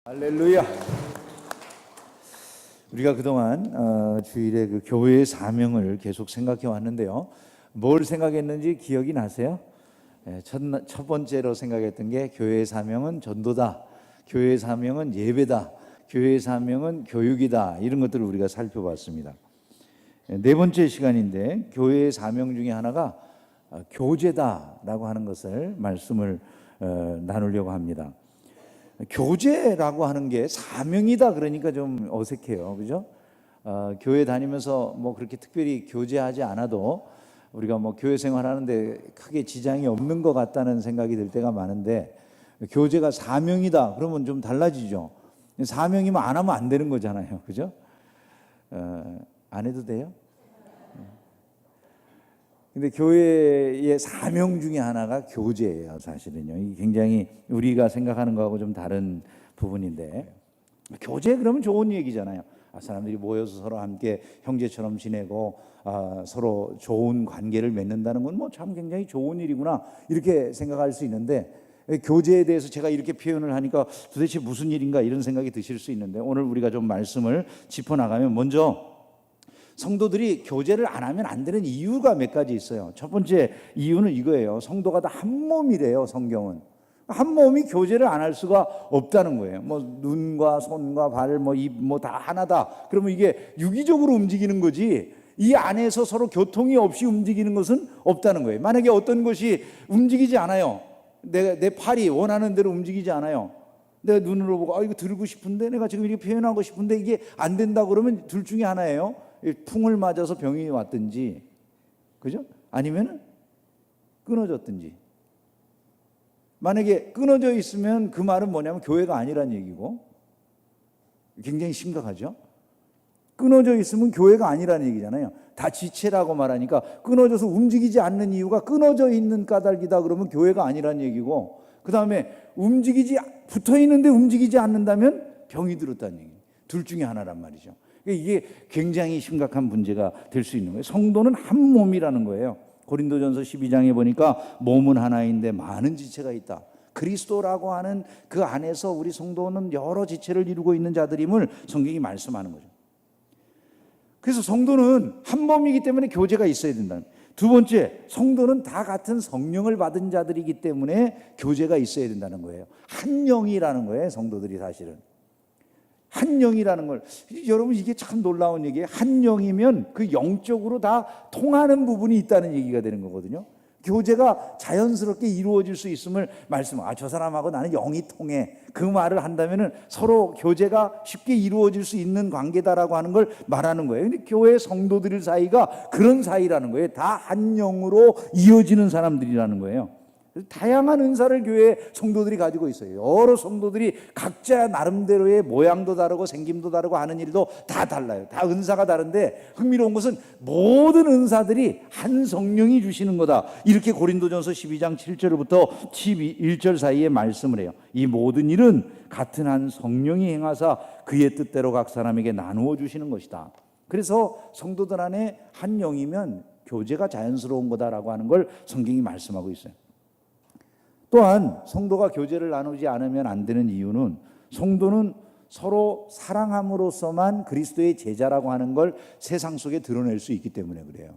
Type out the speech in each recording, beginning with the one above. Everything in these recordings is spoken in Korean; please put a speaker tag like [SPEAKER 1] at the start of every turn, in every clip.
[SPEAKER 1] 할렐루야. 우리가 그동안 주일에 그 교회의 사명을 계속 생각해 왔는데요. 뭘 생각했는지 기억이 나세요? 첫 번째로 생각했던 게 교회의 사명은 전도다, 교회의 사명은 예배다, 교회의 사명은 교육이다, 이런 것들을 우리가 살펴봤습니다. 네 번째 시간인데 교회의 사명 중에 하나가 교제다라고 하는 것을 말씀을 나누려고 합니다. 교제라고 하는 게 사명이다 그러니까 좀 어색해요, 그죠? 교회 다니면서 뭐 그렇게 특별히 교제하지 않아도 우리가 뭐 교회 생활하는데 크게 지장이 없는 것 같다는 생각이 들 때가 많은데, 교제가 사명이다 그러면 좀 달라지죠. 사명이면 안 하면 안 되는 거잖아요, 그죠? 안 해도 돼요? 근데 교회의 사명 중에 하나가 교제예요, 사실은요. 이게 굉장히 우리가 생각하는 거하고 좀 다른 부분인데, 교제 그러면 좋은 얘기잖아요. 사람들이 모여서 서로 함께 형제처럼 지내고 서로 좋은 관계를 맺는다는 건 뭐 참 굉장히 좋은 일이구나, 이렇게 생각할 수 있는데, 교제에 대해서 제가 이렇게 표현을 하니까 도대체 무슨 일인가 이런 생각이 드실 수 있는데, 오늘 우리가 좀 말씀을 짚어나가면, 먼저 성도들이 교제를 안 하면 안 되는 이유가 몇 가지 있어요. 첫 번째 이유는 이거예요. 성도가 다 한 몸이래요, 성경은. 한 몸이 교제를 안 할 수가 없다는 거예요. 뭐 눈과 손과 발, 뭐 입, 뭐 다 하나다. 그러면 이게 유기적으로 움직이는 거지, 이 안에서 서로 교통이 없이 움직이는 것은 없다는 거예요. 만약에 어떤 것이 움직이지 않아요, 내 팔이 원하는 대로 움직이지 않아요, 내가 눈으로 보고 이거 들고 싶은데, 내가 지금 이렇게 표현하고 싶은데 이게 안 된다 그러면 둘 중에 하나예요. 풍을 맞아서 병이 왔든지, 그죠? 아니면 끊어졌든지. 만약에 끊어져 있으면 그 말은 뭐냐면 교회가 아니란 얘기고, 굉장히 심각하죠. 끊어져 있으면 교회가 아니라는 얘기잖아요. 다 지체라고 말하니까 끊어져서 움직이지 않는 이유가 끊어져 있는 까닭이다 그러면 교회가 아니라는 얘기고, 그 다음에 붙어 있는데 움직이지 않는다면 병이 들었다는 얘기예요. 둘 중에 하나란 말이죠. 이게 굉장히 심각한 문제가 될 수 있는 거예요. 성도는 한 몸이라는 거예요. 고린도전서 12장에 보니까 몸은 하나인데 많은 지체가 있다. 그리스도라고 하는 그 안에서 우리 성도는 여러 지체를 이루고 있는 자들임을 성경이 말씀하는 거죠. 그래서 성도는 한 몸이기 때문에 교제가 있어야 된다. 두 번째, 성도는 다 같은 성령을 받은 자들이기 때문에 교제가 있어야 된다는 거예요. 한 영이라는 거예요, 성도들이. 사실은 한 영이라는 걸, 여러분 이게 참 놀라운 얘기예요. 한 영이면 그 영적으로 다 통하는 부분이 있다는 얘기가 되는 거거든요. 교제가 자연스럽게 이루어질 수 있음을 저 사람하고 나는 영이 통해, 그 말을 한다면은 서로 교제가 쉽게 이루어질 수 있는 관계다라고 하는 걸 말하는 거예요. 근데 교회 성도들 사이가 그런 사이라는 거예요. 다 한 영으로 이어지는 사람들이라는 거예요. 다양한 은사를 교회 성도들이 가지고 있어요. 여러 성도들이 각자 나름대로의 모양도 다르고 생김도 다르고 하는 일도 다 달라요. 다 은사가 다른데, 흥미로운 것은 모든 은사들이 한 성령이 주시는 거다, 이렇게 고린도전서 12장 7절부터 11절 사이에 말씀을 해요. 이 모든 일은 같은 한 성령이 행하사 그의 뜻대로 각 사람에게 나누어 주시는 것이다. 그래서 성도들 안에 한 영이면 교제가 자연스러운 거다라고 하는 걸 성경이 말씀하고 있어요. 또한 성도가 교제를 나누지 않으면 안 되는 이유는, 성도는 서로 사랑함으로써만 그리스도의 제자라고 하는 걸 세상 속에 드러낼 수 있기 때문에 그래요.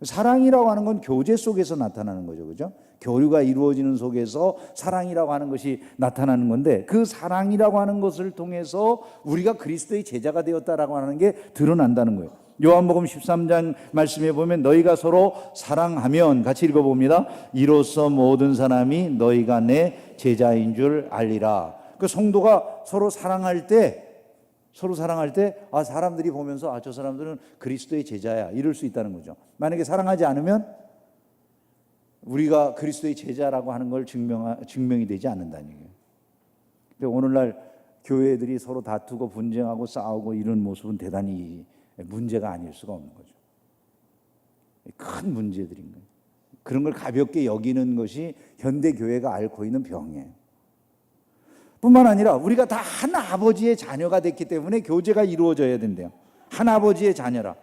[SPEAKER 1] 사랑이라고 하는 건 교제 속에서 나타나는 거죠, 그죠? 교류가 이루어지는 속에서 사랑이라고 하는 것이 나타나는 건데, 그 사랑이라고 하는 것을 통해서 우리가 그리스도의 제자가 되었다라고 하는 게 드러난다는 거예요. 요한복음 13장 말씀에 보면, 너희가 서로 사랑하면, 같이 읽어봅니다. 이로써 모든 사람이 너희가 내 제자인 줄 알리라. 그 성도가 서로 사랑할 때 사람들이 보면서 저 사람들은 그리스도의 제자야, 이럴 수 있다는 거죠. 만약에 사랑하지 않으면 우리가 그리스도의 제자라고 하는 걸 증명이 되지 않는다는 얘기예요. 오늘날 교회들이 서로 다투고 분쟁하고 싸우고 이런 모습은 대단히 문제가 아닐 수가 없는 거죠. 큰 문제들인 거예요. 그런 걸 가볍게 여기는 것이 현대 교회가 앓고 있는 병이에요. 뿐만 아니라 우리가 다 한 아버지의 자녀가 됐기 때문에 교제가 이루어져야 된대요. 한 아버지의 자녀라.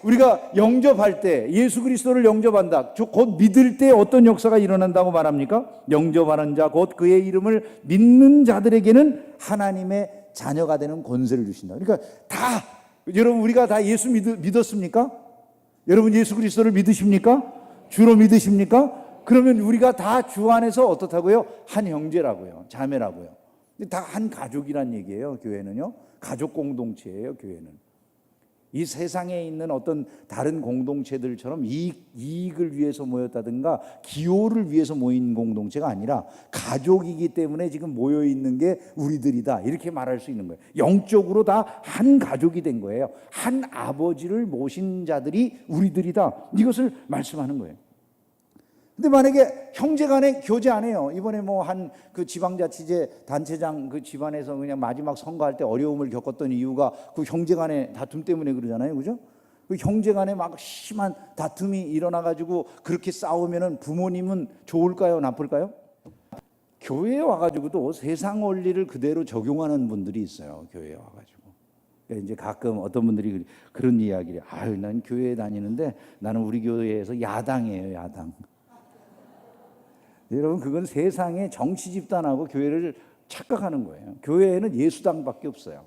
[SPEAKER 1] 우리가 영접할 때, 예수 그리스도를 영접한다, 곧 믿을 때 어떤 역사가 일어난다고 말합니까? 영접하는 자, 곧 그의 이름을 믿는 자들에게는 하나님의 자녀가 되는 권세를 주신다. 그러니까 다, 여러분 우리가 다 예수 믿었습니까? 여러분 예수 그리스도를 믿으십니까? 주로 믿으십니까? 그러면 우리가 다 주 안에서 어떻다고요? 한 형제라고요. 자매라고요. 다 한 가족이란 얘기예요. 교회는요. 가족 공동체예요. 교회는. 이 세상에 있는 어떤 다른 공동체들처럼 이익을 위해서 모였다든가 기호를 위해서 모인 공동체가 아니라 가족이기 때문에 지금 모여 있는 게 우리들이다, 이렇게 말할 수 있는 거예요. 영적으로 다 한 가족이 된 거예요. 한 아버지를 모신 자들이 우리들이다, 이것을 말씀하는 거예요. 근데 만약에 형제간에 교제 안 해요. 이번에 뭐 한 그 지방자치제 단체장 그 집안에서 그냥 마지막 선거할 때 어려움을 겪었던 이유가 그 형제간의 다툼 때문에 그러잖아요, 그죠? 그 형제간에 막 심한 다툼이 일어나가지고 그렇게 싸우면은 부모님은 좋을까요, 나쁠까요? 교회에 와가지고도 세상 원리를 그대로 적용하는 분들이 있어요. 교회에 와가지고. 이제 가끔 어떤 분들이 그런 이야기를, 아유, 난 교회에 다니는데 나는 우리 교회에서 야당이에요, 야당. 여러분, 그건 세상의 정치 집단하고 교회를 착각하는 거예요. 교회에는 예수당밖에 없어요.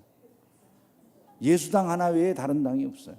[SPEAKER 1] 예수당 하나 외에 다른 당이 없어요.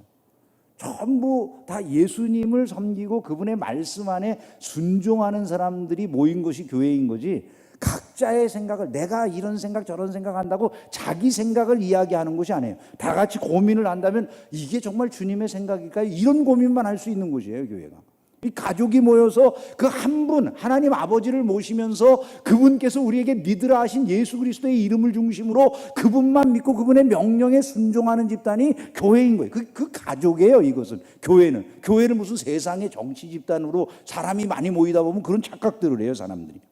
[SPEAKER 1] 전부 다 예수님을 섬기고 그분의 말씀 안에 순종하는 사람들이 모인 것이 교회인 거지, 각자의 생각을, 내가 이런 생각 저런 생각 한다고 자기 생각을 이야기하는 것이 아니에요. 다 같이 고민을 한다면 이게 정말 주님의 생각일까요? 이런 고민만 할 수 있는 곳이에요, 교회가. 이 가족이 모여서 그 한 분, 하나님 아버지를 모시면서 그분께서 우리에게 믿으라 하신 예수 그리스도의 이름을 중심으로 그분만 믿고 그분의 명령에 순종하는 집단이 교회인 거예요. 그 가족이에요, 이것은. 교회는 무슨 세상의 정치 집단으로 사람이 많이 모이다 보면 그런 착각들을 해요, 사람들이.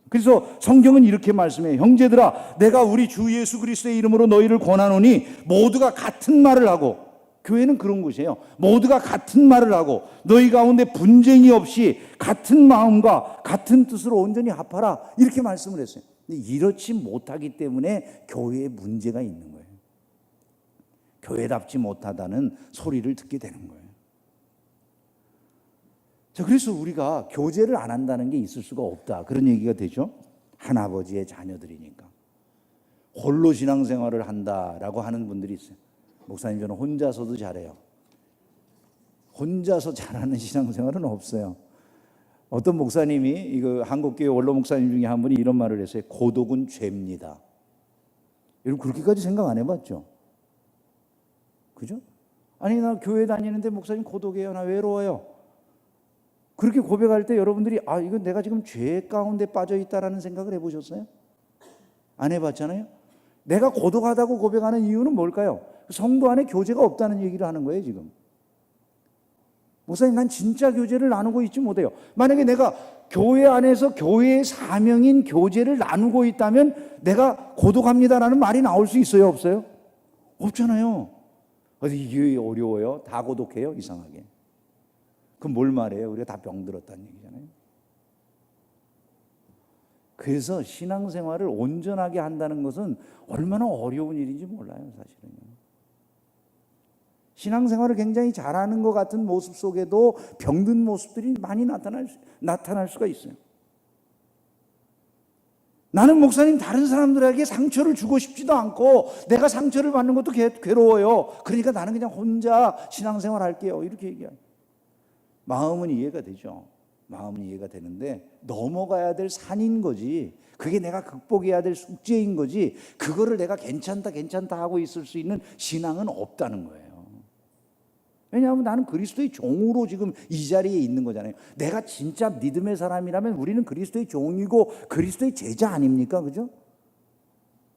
[SPEAKER 1] 그래서 성경은 이렇게 말씀해요. 형제들아, 내가 우리 주 예수 그리스도의 이름으로 너희를 권하노니 모두가 같은 말을 하고, 교회는 그런 곳이에요. 모두가 같은 말을 하고 너희 가운데 분쟁이 없이 같은 마음과 같은 뜻으로 온전히 합하라, 이렇게 말씀을 했어요. 근데 이렇지 못하기 때문에 교회에 문제가 있는 거예요. 교회답지 못하다는 소리를 듣게 되는 거예요. 자, 그래서 우리가 교제를 안 한다는 게 있을 수가 없다, 그런 얘기가 되죠. 한 아버지의 자녀들이니까. 홀로 신앙생활을 한다라고 하는 분들이 있어요. 목사님, 저는 혼자서도 잘해요. 혼자서 잘하는 신앙생활은 없어요. 어떤 목사님이, 이거 한국교회 원로 목사님 중에 한 분이 이런 말을 했어요. 고독은 죄입니다. 여러분, 그렇게까지 생각 안 해봤죠? 그죠? 아니, 나 교회 다니는데 목사님 고독해요, 나 외로워요. 그렇게 고백할 때 여러분들이, 아, 이건 내가 지금 죄 가운데 빠져 있다라는 생각을 해보셨어요? 안 해봤잖아요? 내가 고독하다고 고백하는 이유는 뭘까요? 성도 안에 교제가 없다는 얘기를 하는 거예요, 지금. 목사님, 난 진짜 교제를 나누고 있지 못해요. 만약에 내가 교회 안에서 교회의 사명인 교제를 나누고 있다면 내가 고독합니다라는 말이 나올 수 있어요, 없어요? 없잖아요. 어디 이게 어려워요? 다 고독해요? 이상하게. 그럼 뭘 말해요? 우리가 다 병들었다는 얘기잖아요. 그래서 신앙생활을 온전하게 한다는 것은 얼마나 어려운 일인지 몰라요, 사실은요. 신앙생활을 굉장히 잘하는 것 같은 모습 속에도 병든 모습들이 많이 나타날 수가 있어요. 나는 목사님 다른 사람들에게 상처를 주고 싶지도 않고 내가 상처를 받는 것도 괴로워요. 그러니까 나는 그냥 혼자 신앙생활 할게요, 이렇게 얘기해요. 마음은 이해가 되죠. 마음은 이해가 되는데 넘어가야 될 산인 거지, 그게 내가 극복해야 될 숙제인 거지, 그거를 내가 괜찮다 하고 있을 수 있는 신앙은 없다는 거예요. 왜냐하면 나는 그리스도의 종으로 지금 이 자리에 있는 거잖아요. 내가 진짜 믿음의 사람이라면 우리는 그리스도의 종이고 그리스도의 제자 아닙니까? 그죠?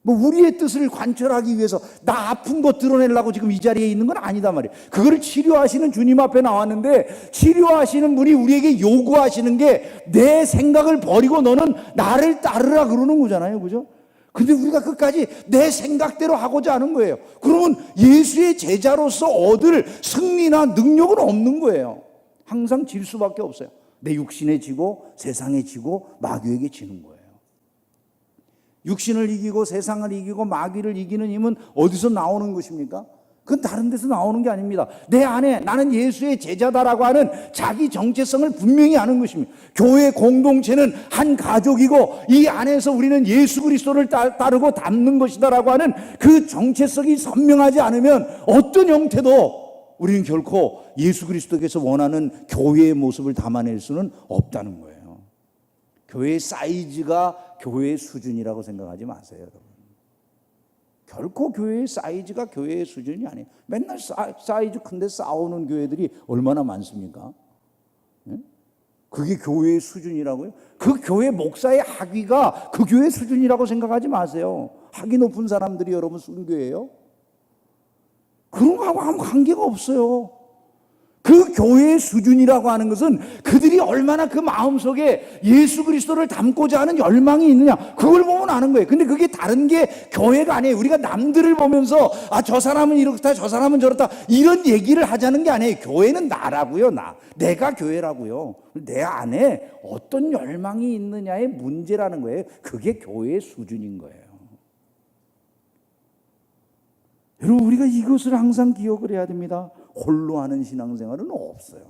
[SPEAKER 1] 뭐 우리의 뜻을 관철하기 위해서 나 아픈 거 드러내려고 지금 이 자리에 있는 건 아니다 말이에요. 그거를 치료하시는 주님 앞에 나왔는데, 치료하시는 분이 우리에게 요구하시는 게 내 생각을 버리고 너는 나를 따르라 그러는 거잖아요, 그죠? 근데 우리가 끝까지 내 생각대로 하고자 하는 거예요. 그러면 예수의 제자로서 얻을 승리나 능력은 없는 거예요. 항상 질 수밖에 없어요. 내 육신에 지고 세상에 지고 마귀에게 지는 거예요. 육신을 이기고 세상을 이기고 마귀를 이기는 힘은 어디서 나오는 것입니까? 그건 다른 데서 나오는 게 아닙니다. 내 안에 나는 예수의 제자다라고 하는 자기 정체성을 분명히 아는 것입니다. 교회 공동체는 한 가족이고 이 안에서 우리는 예수 그리스도를 따르고 닮는 것이다라고 하는 그 정체성이 선명하지 않으면 어떤 형태도 우리는 결코 예수 그리스도께서 원하는 교회의 모습을 담아낼 수는 없다는 거예요. 교회의 사이즈가 교회의 수준이라고 생각하지 마세요, 여러분. 결코 교회의 사이즈가 교회의 수준이 아니에요. 맨날 사이즈 큰데 싸우는 교회들이 얼마나 많습니까? 그게 교회의 수준이라고요? 그 교회 목사의 학위가 그 교회 수준이라고 생각하지 마세요. 학위 높은 사람들이 여러분 순교예요? 그런 거하고 아무 관계가 없어요. 그 교회의 수준이라고 하는 것은 그들이 얼마나 그 마음속에 예수 그리스도를 닮고자 하는 열망이 있느냐, 그걸 보면 아는 거예요. 근데 그게 다른 게 교회가 아니에요. 우리가 남들을 보면서 저 사람은 이렇다, 저 사람은 저렇다, 이런 얘기를 하자는 게 아니에요. 교회는 나라고요. 내가 교회라고요. 내 안에 어떤 열망이 있느냐의 문제라는 거예요. 그게 교회의 수준인 거예요. 여러분, 우리가 이것을 항상 기억을 해야 됩니다. 홀로 하는 신앙생활은 없어요.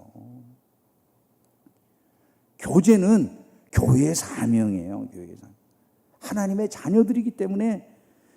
[SPEAKER 1] 교제는 교회의 사명이에요. 교회의 사명. 하나님의 자녀들이기 때문에,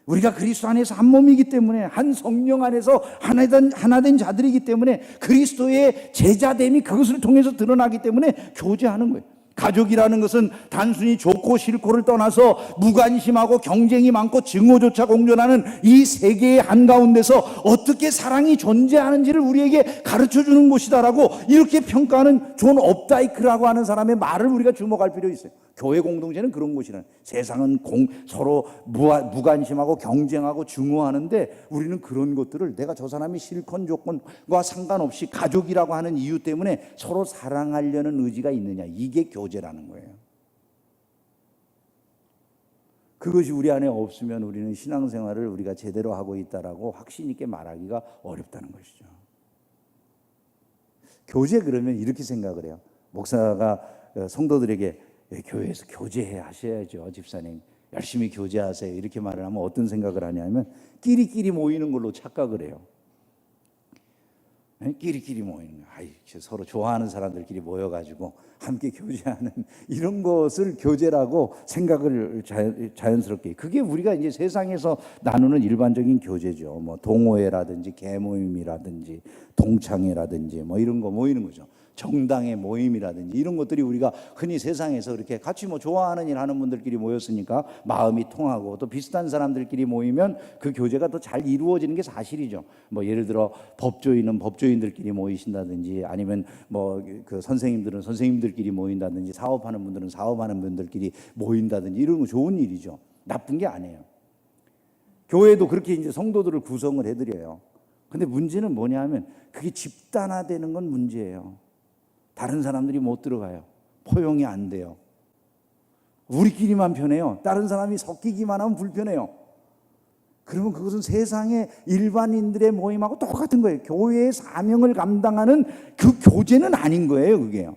[SPEAKER 1] 우리가 그리스도 안에서 한 몸이기 때문에, 한 성령 안에서 하나 된 자들이기 때문에, 그리스도의 제자됨이 그것을 통해서 드러나기 때문에 교제하는 거예요. 가족이라는 것은 단순히 좋고 싫고를 떠나서 무관심하고 경쟁이 많고 증오조차 공존하는 이 세계의 한가운데서 어떻게 사랑이 존재하는지를 우리에게 가르쳐주는 곳이다라고 이렇게 평가하는 존 업다이크라고 하는 사람의 말을 우리가 주목할 필요 있어요. 교회 공동체는 그런 곳이라. 세상은 서로 무관심하고 경쟁하고 증오하는데 우리는 그런 것들을 내가 저 사람이 실컷 조건과 상관없이 가족이라고 하는 이유 때문에 서로 사랑하려는 의지가 있느냐, 이게 교제라는 거예요. 그것이 우리 안에 없으면 우리는 신앙생활을 우리가 제대로 하고 있다라고 확신 있게 말하기가 어렵다는 것이죠. 교제, 그러면 이렇게 생각을 해요. 목사가 성도들에게 교회에서 교제해 하셔야죠. 집사님 열심히 교제하세요. 이렇게 말을 하면 어떤 생각을 하냐면 끼리끼리 모이는 걸로 착각을 해요. 끼리끼리 모이는 거예요. 서로 좋아하는 사람들끼리 모여가지고 함께 교제하는 이런 것을 교제라고 생각을 자연스럽게. 그게 우리가 이제 세상에서 나누는 일반적인 교제죠. 뭐 동호회라든지 계모임이라든지 동창회라든지 뭐 이런 거 모이는 거죠. 정당의 모임이라든지 이런 것들이 우리가 흔히 세상에서 그렇게 같이 뭐 좋아하는 일 하는 분들끼리 모였으니까 마음이 통하고 또 비슷한 사람들끼리 모이면 그 교제가 더 잘 이루어지는 게 사실이죠. 뭐 예를 들어 법조인은 법조인들끼리 모이신다든지 아니면 뭐 그 선생님들은 선생님들끼리 모인다든지 사업하는 분들은 사업하는 분들끼리 모인다든지 이런 거 좋은 일이죠. 나쁜 게 아니에요. 교회도 그렇게 이제 성도들을 구성을 해드려요. 근데 문제는 뭐냐 하면 그게 집단화되는 건 문제예요. 다른 사람들이 못 들어가요. 포용이 안 돼요. 우리끼리만 편해요. 다른 사람이 섞이기만 하면 불편해요. 그러면 그것은 세상의 일반인들의 모임하고 똑같은 거예요. 교회의 사명을 감당하는 그 교제는 아닌 거예요, 그게요.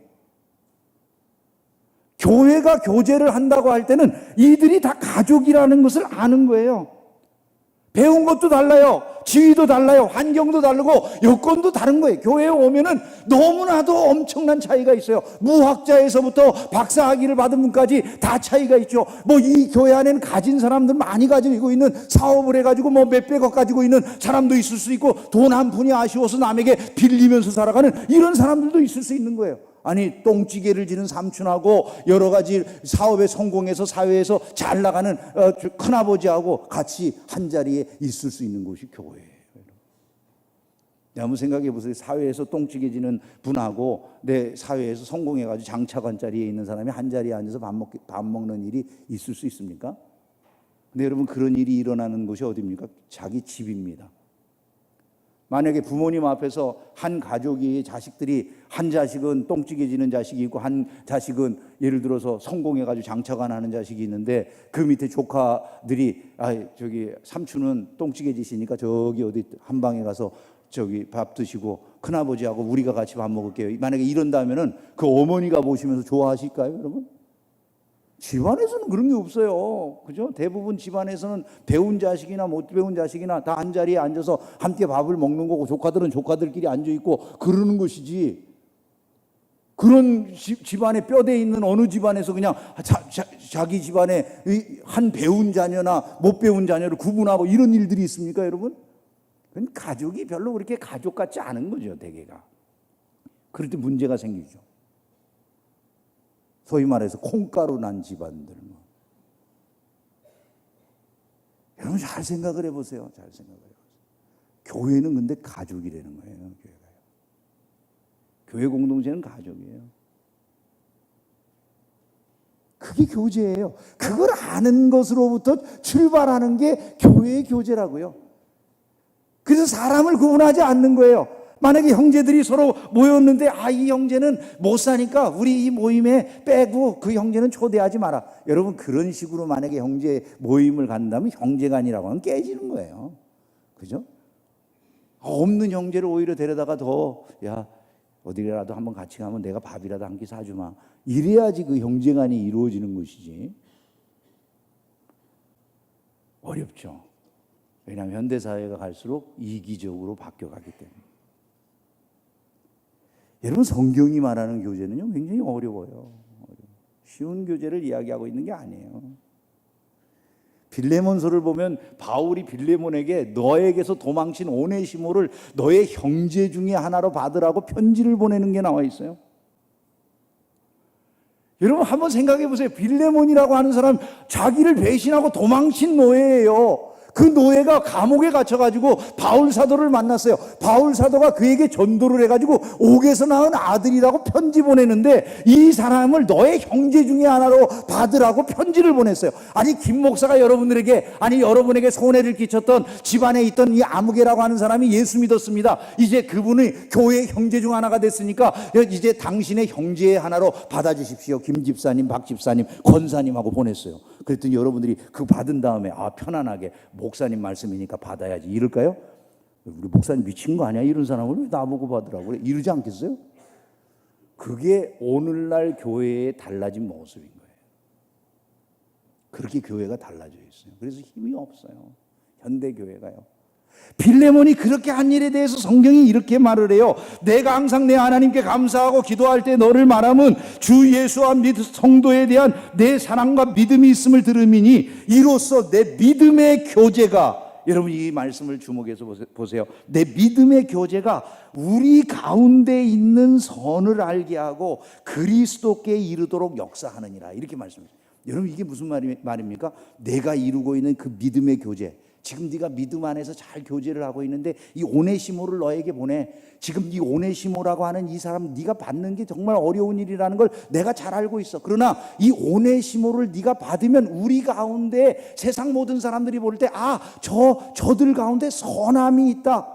[SPEAKER 1] 교회가 교제를 한다고 할 때는 이들이 다 가족이라는 것을 아는 거예요. 배운 것도 달라요. 지위도 달라요. 환경도 다르고 여건도 다른 거예요. 교회에 오면은 너무나도 엄청난 차이가 있어요. 무학자에서부터 박사학위를 받은 분까지 다 차이가 있죠. 뭐 이 교회 안에는 가진 사람들 많이 가지고 있는, 사업을 해가지고 뭐 몇백억 가지고 있는 사람도 있을 수 있고, 돈 한 푼이 아쉬워서 남에게 빌리면서 살아가는 이런 사람들도 있을 수 있는 거예요. 아니 똥찌개를 지는 삼촌하고 여러 가지 사업에 성공해서 사회에서 잘 나가는 큰아버지하고 같이 한 자리에 있을 수 있는 곳이 교회예요. 한번 생각해 보세요. 사회에서 똥찌개 지는 분하고 내 사회에서 성공해가지고 장차관 자리에 있는 사람이 한 자리에 앉아서 밥 먹는 일이 있을 수 있습니까? 근데 여러분, 그런 일이 일어나는 곳이 어디입니까? 자기 집입니다. 만약에 부모님 앞에서 한 가족이, 자식들이, 한 자식은 똥찌개 지는 자식이 있고 한 자식은 예를 들어서 성공해가지고 장차관 하는 자식이 있는데 그 밑에 조카들이 저기 삼촌은 똥찌개 지시니까 저기 어디 한 방에 가서 저기 밥 드시고 큰아버지하고 우리가 같이 밥 먹을게요. 만약에 이런다면은 그 어머니가 보시면서 좋아하실까요, 여러분? 집안에서는 그런 게 없어요. 그죠? 대부분 집안에서는 배운 자식이나 못 배운 자식이나 다 한자리에 앉아서 함께 밥을 먹는 거고, 조카들은 조카들끼리 앉아있고 그러는 것이지, 그런 집안에 뼈대 있는 어느 집안에서 그냥 자기 집안에 한 배운 자녀나 못 배운 자녀를 구분하고 이런 일들이 있습니까, 여러분? 그건 가족이 별로 그렇게 가족 같지 않은 거죠, 대개가. 그럴 때 문제가 생기죠. 소위 말해서 콩가루 난 집안들. 여러분 잘 생각을 해보세요. 잘 생각을 해보세요. 교회는 근데 가족이라는 거예요. 교회가요. 교회 공동체는 가족이에요. 그게 교제예요. 그걸 아는 것으로부터 출발하는 게 교회의 교제라고요. 그래서 사람을 구분하지 않는 거예요. 만약에 형제들이 서로 모였는데 이 형제는 못 사니까 우리 이 모임에 빼고 그 형제는 초대하지 마라. 여러분 그런 식으로 만약에 형제 모임을 간다면 형제간이라고 하면 깨지는 거예요. 그죠? 없는 형제를 오히려 데려다가 야 어디라도 한번 같이 가면 내가 밥이라도 한 끼 사주마. 이래야지 그 형제간이 이루어지는 것이지. 어렵죠. 왜냐하면 현대사회가 갈수록 이기적으로 바뀌어가기 때문에. 여러분 성경이 말하는 교제는요 굉장히 어려워요. 쉬운 교제를 이야기하고 있는 게 아니에요. 빌레몬서를 보면 바울이 빌레몬에게 너에게서 도망친 오네시모를 너의 형제 중에 하나로 받으라고 편지를 보내는 게 나와 있어요. 여러분 한번 생각해 보세요. 빌레몬이라고 하는 사람 자기를 배신하고 도망친 노예예요. 그 노예가 감옥에 갇혀가지고 바울 사도를 만났어요. 바울 사도가 그에게 전도를 해가지고 옥에서 낳은 아들이라고 편지 보내는데 이 사람을 너의 형제 중에 하나로 받으라고 편지를 보냈어요. 아니 김 목사가 여러분에게 손해를 끼쳤던 집안에 있던 이 아무개라고 하는 사람이 예수 믿었습니다. 이제 그분이 교회 형제 중 하나가 됐으니까 이제 당신의 형제의 하나로 받아주십시오. 김 집사님, 박 집사님, 권사님하고 보냈어요. 그랬더니 여러분들이 그 받은 다음에 편안하게 목사님 말씀이니까 받아야지 이럴까요? 우리 목사님 미친 거 아니야? 이런 사람을 왜 나보고 받으라고 그래? 이러지 않겠어요? 그게 오늘날 교회의 달라진 모습인 거예요. 그렇게 교회가 달라져 있어요. 그래서 힘이 없어요. 현대교회가요. 빌레몬이 그렇게 한 일에 대해서 성경이 이렇게 말을 해요. 내가 항상 내 하나님께 감사하고 기도할 때 너를 말하면 주 예수와 성도에 대한 내 사랑과 믿음이 있음을 들음이니 이로써 내 믿음의 교제가, 여러분 이 말씀을 주목해서 보세요. 내 믿음의 교제가 우리 가운데 있는 선을 알게 하고 그리스도께 이르도록 역사하느니라. 이렇게 말씀하세요. 여러분 이게 무슨 말입니까? 내가 이루고 있는 그 믿음의 교제, 지금 네가 믿음 안에서 잘 교제를 하고 있는데 이 오네시모를 너에게 보내. 지금 이 오네시모라고 하는 이 사람 네가 받는 게 정말 어려운 일이라는 걸 내가 잘 알고 있어. 그러나 이 오네시모를 네가 받으면 우리 가운데 세상 모든 사람들이 볼 때 저들 가운데 선함이 있다.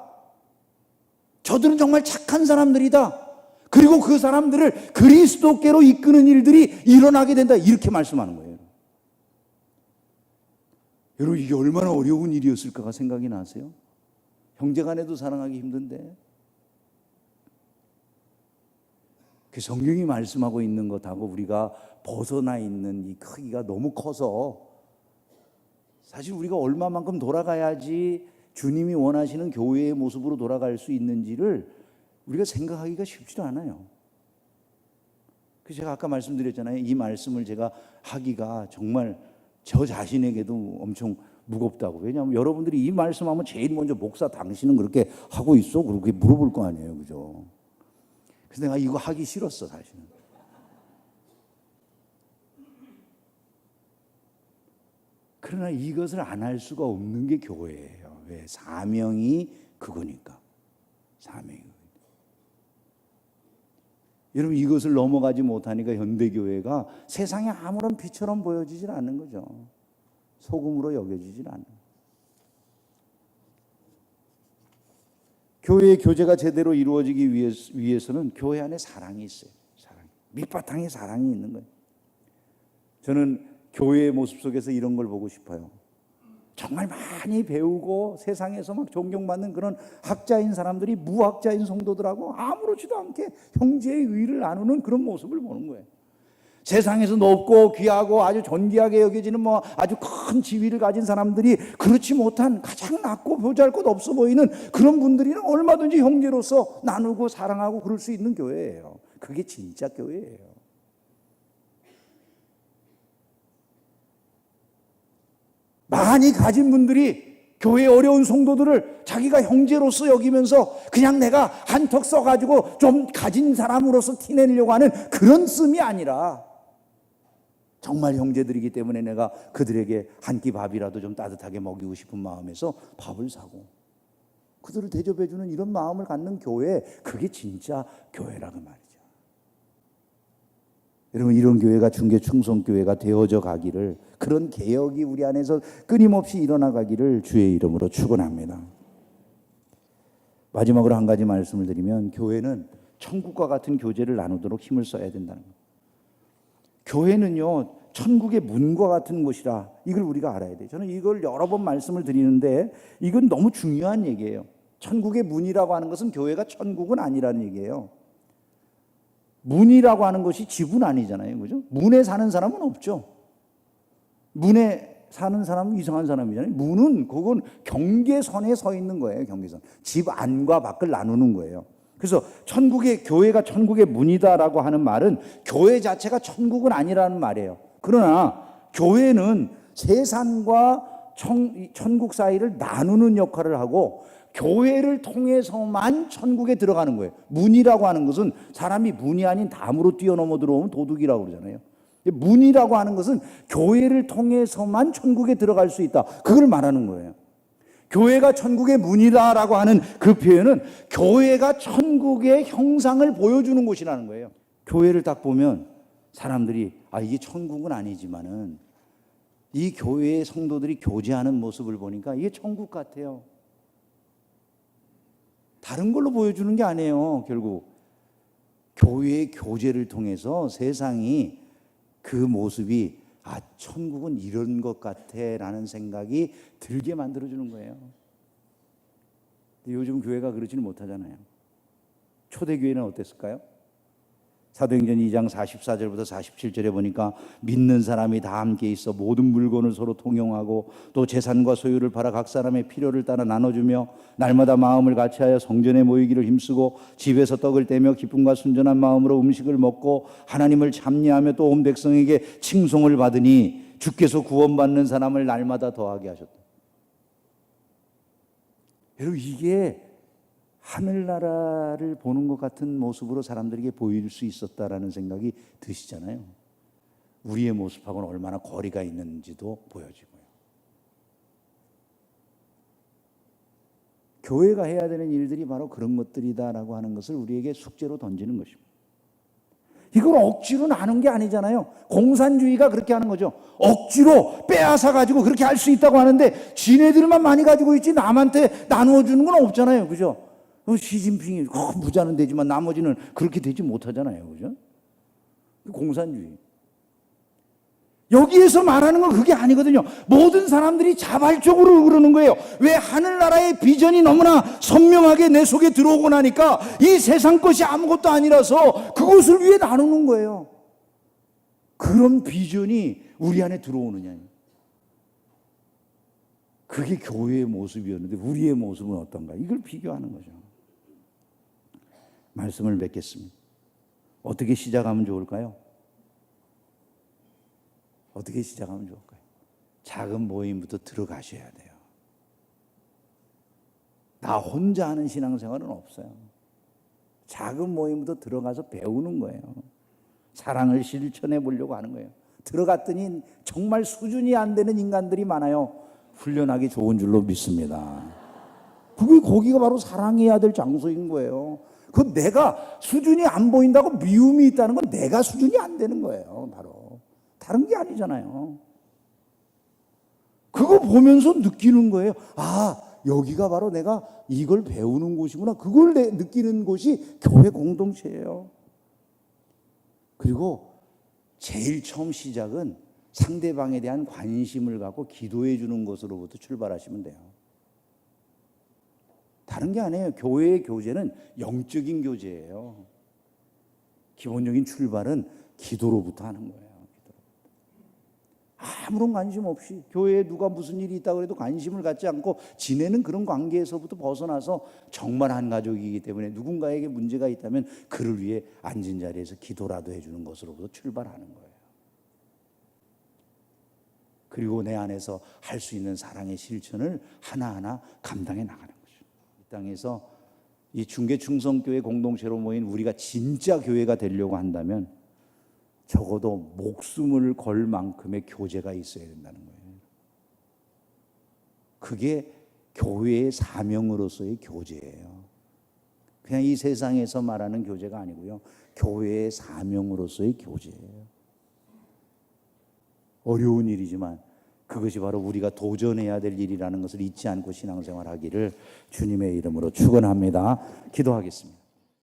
[SPEAKER 1] 저들은 정말 착한 사람들이다. 그리고 그 사람들을 그리스도께로 이끄는 일들이 일어나게 된다. 이렇게 말씀하는 거예요. 여러분 이게 얼마나 어려운 일이었을까가 생각이 나세요? 형제간에도 사랑하기 힘든데. 그 성경이 말씀하고 있는 것하고 우리가 벗어나 있는 이 크기가 너무 커서 사실 우리가 얼마만큼 돌아가야지 주님이 원하시는 교회의 모습으로 돌아갈 수 있는지를 우리가 생각하기가 쉽지도 않아요. 그래서 제가 아까 말씀드렸잖아요. 이 말씀을 제가 하기가 정말 저 자신에게도 엄청 무겁다고. 왜냐하면 여러분들이 이 말씀하면 제일 먼저 목사 당신은 그렇게 하고 있어? 그렇게 물어볼 거 아니에요. 그죠? 그래서 내가 이거 하기 싫었어 사실은. 그러나 이것을 안 할 수가 없는 게 교회예요. 왜? 사명이 그거니까. 사명이. 여러분 이것을 넘어가지 못하니까 현대교회가 세상에 아무런 빛처럼 보여지질 않는 거죠. 소금으로 여겨지질 않아요. 교회의 교제가 제대로 이루어지기 위해서는 교회 안에 사랑이 있어요. 사랑. 밑바탕에 사랑이 있는 거예요. 저는 교회의 모습 속에서 이런 걸 보고 싶어요. 정말 많이 배우고 세상에서 막 존경받는 그런 학자인 사람들이 무학자인 성도들하고 아무렇지도 않게 형제의 의를 나누는 그런 모습을 보는 거예요. 세상에서 높고 귀하고 아주 존귀하게 여겨지는 뭐 아주 큰 지위를 가진 사람들이 그렇지 못한 가장 낮고 보잘것 없어 보이는 그런 분들이랑 얼마든지 형제로서 나누고 사랑하고 그럴 수 있는 교회예요. 그게 진짜 교회예요. 많이 가진 분들이 교회 어려운 성도들을 자기가 형제로서 여기면서 그냥 내가 한턱 써가지고 좀 가진 사람으로서 티내려고 하는 그런 씀이 아니라 정말 형제들이기 때문에 내가 그들에게 한 끼 밥이라도 좀 따뜻하게 먹이고 싶은 마음에서 밥을 사고 그들을 대접해주는 이런 마음을 갖는 교회, 그게 진짜 교회라고 말이죠. 여러분, 이런 교회가 중계 충성교회가 되어져 가기를, 그런 개혁이 우리 안에서 끊임없이 일어나가기를 주의 이름으로 축원합니다. 마지막으로 한 가지 말씀을 드리면, 교회는 천국과 같은 교제를 나누도록 힘을 써야 된다는 거예요. 교회는요, 천국의 문과 같은 곳이라, 이걸 우리가 알아야 돼요. 저는 이걸 여러 번 말씀을 드리는데 이건 너무 중요한 얘기예요. 천국의 문이라고 하는 것은 교회가 천국은 아니라는 얘기예요. 문이라고 하는 것이 집은 아니잖아요. 그죠? 문에 사는 사람은 없죠. 문에 사는 사람은 이상한 사람이잖아요. 문은 그건 경계선에 서 있는 거예요. 경계선. 집 안과 밖을 나누는 거예요. 그래서 천국의, 교회가 천국의 문이다라고 하는 말은 교회 자체가 천국은 아니라는 말이에요. 그러나 교회는 세상과 천국 사이를 나누는 역할을 하고 교회를 통해서만 천국에 들어가는 거예요. 문이라고 하는 것은 사람이 문이 아닌 담으로 뛰어넘어 들어오면 도둑이라고 그러잖아요. 문이라고 하는 것은 교회를 통해서만 천국에 들어갈 수 있다, 그걸 말하는 거예요. 교회가 천국의 문이다라고 하는 그 표현은 교회가 천국의 형상을 보여주는 곳이라는 거예요. 교회를 딱 보면 사람들이 이게 천국은 아니지만은 이 교회의 성도들이 교제하는 모습을 보니까 이게 천국 같아요. 다른 걸로 보여주는 게 아니에요. 결국 교회의 교제를 통해서 세상이 그 모습이 천국은 이런 것 같아 라는 생각이 들게 만들어주는 거예요. 요즘 교회가 그러지는 못하잖아요. 초대교회는 어땠을까요? 사도행전 2장 44절부터 47절에 보니까 믿는 사람이 다 함께 있어 모든 물건을 서로 통용하고 또 재산과 소유를 팔아 각 사람의 필요를 따라 나눠주며 날마다 마음을 같이하여 성전에 모이기를 힘쓰고 집에서 떡을 떼며 기쁨과 순전한 마음으로 음식을 먹고 하나님을 찬미하며 또 온 백성에게 칭송을 받으니 주께서 구원받는 사람을 날마다 더하게 하셨다. 여러분, 이게 하늘나라를 보는 것 같은 모습으로 사람들에게 보일 수 있었다라는 생각이 드시잖아요. 우리의 모습하고는 얼마나 거리가 있는지도 보여지고요. 교회가 해야 되는 일들이 바로 그런 것들이다라고 하는 것을 우리에게 숙제로 던지는 것입니다. 이걸 억지로 나눈 게 아니잖아요. 공산주의가 그렇게 하는 거죠. 억지로 빼앗아 가지고 그렇게 할 수 있다고 하는데 지네들만 많이 가지고 있지 남한테 나누어 주는 건 없잖아요. 그죠? 시진핑이 부자는 되지만 나머지는 그렇게 되지 못하잖아요. 그죠? 공산주의. 여기에서 말하는 건 그게 아니거든요. 모든 사람들이 자발적으로 그러는 거예요. 왜? 하늘나라의 비전이 너무나 선명하게 내 속에 들어오고 나니까 이 세상 것이 아무것도 아니라서 그것을 위해 나누는 거예요. 그런 비전이 우리 안에 들어오느냐. 그게 교회의 모습이었는데 우리의 모습은 어떤가? 이걸 비교하는 거죠. 말씀을 맺겠습니다. 어떻게 시작하면 좋을까요? 어떻게 시작하면 좋을까요? 작은 모임부터 들어가셔야 돼요. 나 혼자 하는 신앙생활은 없어요. 작은 모임부터 들어가서 배우는 거예요. 사랑을 실천해 보려고 하는 거예요. 들어갔더니 정말 수준이 안 되는 인간들이 많아요. 훈련하기 좋은 줄로 믿습니다. 거기가 바로 사랑해야 될 장소인 거예요. 그 내가 수준이 안 보인다고 미움이 있다는 건 내가 수준이 안 되는 거예요. 바로 다른 게 아니잖아요. 그거 보면서 느끼는 거예요. 여기가 바로 내가 이걸 배우는 곳이구나. 그걸 느끼는 곳이 교회 공동체예요. 그리고 제일 처음 시작은 상대방에 대한 관심을 갖고 기도해 주는 것으로부터 출발하시면 돼요. 다른 게 아니에요. 교회의 교제는 영적인 교제예요. 기본적인 출발은 기도로부터 하는 거예요. 아무런 관심 없이 교회에 누가 무슨 일이 있다고 해도 관심을 갖지 않고 지내는 그런 관계에서부터 벗어나서 정말 한 가족이기 때문에 누군가에게 문제가 있다면 그를 위해 앉은 자리에서 기도라도 해주는 것으로부터 출발하는 거예요. 그리고 내 안에서 할 수 있는 사랑의 실천을 하나하나 감당해 나가는 거죠. 이 땅에서 이 중계충성교회 공동체로 모인 우리가 진짜 교회가 되려고 한다면 적어도 목숨을 걸 만큼의 교제가 있어야 된다는 거예요. 그게 교회의 사명으로서의 교제예요. 그냥 이 세상에서 말하는 교제가 아니고요. 교회의 사명으로서의 교제예요. 어려운 일이지만 그것이 바로 우리가 도전해야 될 일이라는 것을 잊지 않고 신앙생활하기를 주님의 이름으로 축원합니다. 기도하겠습니다.